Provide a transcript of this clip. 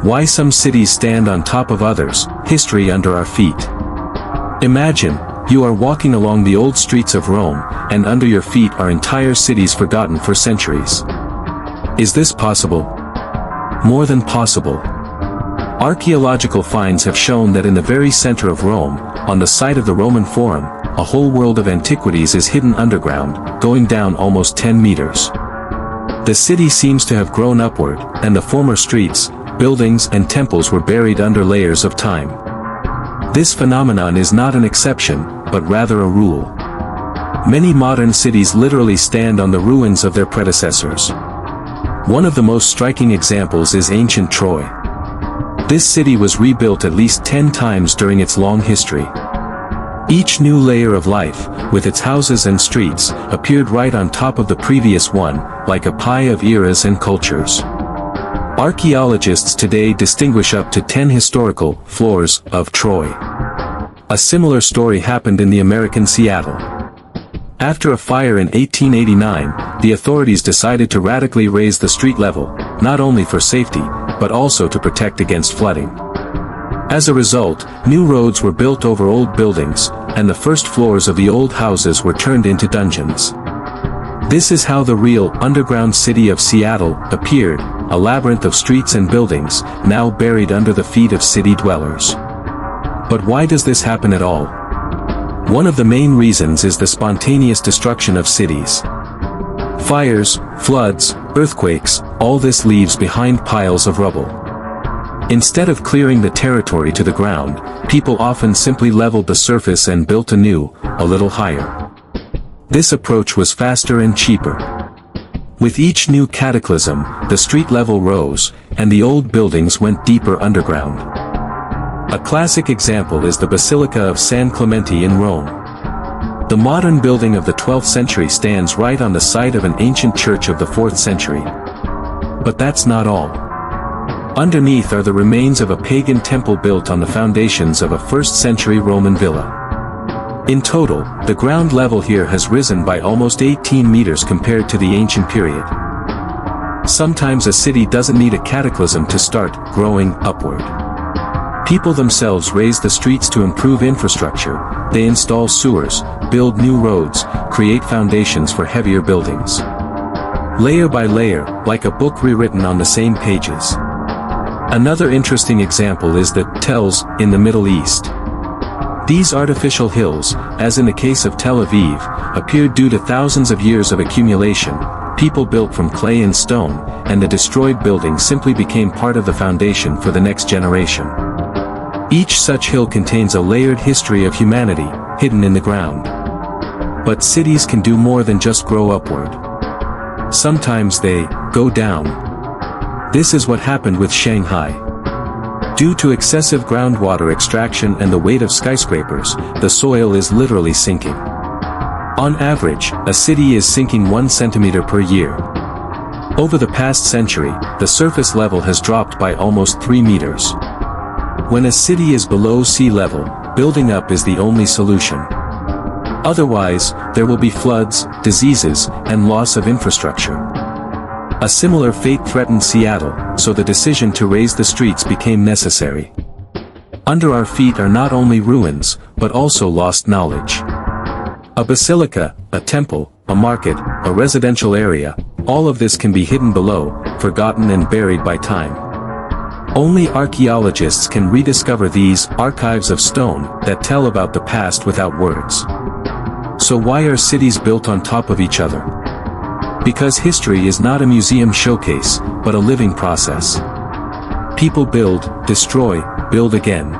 Why some cities stand on top of others, history under our feet. Imagine, you are walking along the old streets of Rome, and under your feet are entire cities forgotten for centuries. Is this possible? More than possible. Archaeological finds have shown that in the very center of Rome, on the site of the Roman Forum, a whole world of antiquities is hidden underground, going down almost 10 meters. The city seems to have grown upward, and the former streets, buildings and temples were buried under layers of time. This phenomenon is not an exception, but rather a rule. Many modern cities literally stand on the ruins of their predecessors. One of the most striking examples is ancient Troy. This city was rebuilt at least 10 times during its long history. Each new layer of life, with its houses and streets, appeared right on top of the previous one, like a pie of eras and cultures. Archaeologists today distinguish up to 10 historical floors of Troy. A similar story happened in the American Seattle. After a fire in 1889, the authorities decided to radically raise the street level, not only for safety, but also to protect against flooding. As a result, new roads were built over old buildings, and the first floors of the old houses were turned into dungeons. This is how the real underground city of Seattle appeared, a labyrinth of streets and buildings, now buried under the feet of city dwellers. But why does this happen at all? One of the main reasons is the spontaneous destruction of cities. Fires, floods, earthquakes, all this leaves behind piles of rubble. Instead of clearing the territory to the ground, people often simply leveled the surface and built anew, a little higher. This approach was faster and cheaper. With each new cataclysm, the street level rose, and the old buildings went deeper underground. A classic example is the Basilica of San Clemente in Rome. The modern building of the 12th century stands right on the site of an ancient church of the 4th century. But that's not all. Underneath are the remains of a pagan temple built on the foundations of a 1st century Roman villa. In total, the ground level here has risen by almost 18 meters compared to the ancient period. Sometimes a city doesn't need a cataclysm to start growing upward. People themselves raise the streets to improve infrastructure, they install sewers, build new roads, create foundations for heavier buildings. Layer by layer, like a book rewritten on the same pages. Another interesting example is the tells in the Middle East. These artificial hills, as in the case of Tel Aviv, appeared due to thousands of years of accumulation. People built from clay and stone, and the destroyed building simply became part of the foundation for the next generation. Each such hill contains a layered history of humanity, hidden in the ground. But cities can do more than just grow upward. Sometimes they go down. This is what happened with Shanghai. Due to excessive groundwater extraction and the weight of skyscrapers, the soil is literally sinking. On average, a city is sinking 1 centimeter per year. Over the past century, the surface level has dropped by almost 3 meters. When a city is below sea level, building up is the only solution. Otherwise, there will be floods, diseases, and loss of infrastructure. A similar fate threatened Seattle, so the decision to raise the streets became necessary. Under our feet are not only ruins, but also lost knowledge. A basilica, a temple, a market, a residential area, all of this can be hidden below, forgotten and buried by time. Only archaeologists can rediscover these archives of stone that tell about the past without words. So why are cities built on top of each other? Because history is not a museum showcase, but a living process. People build, destroy, build again,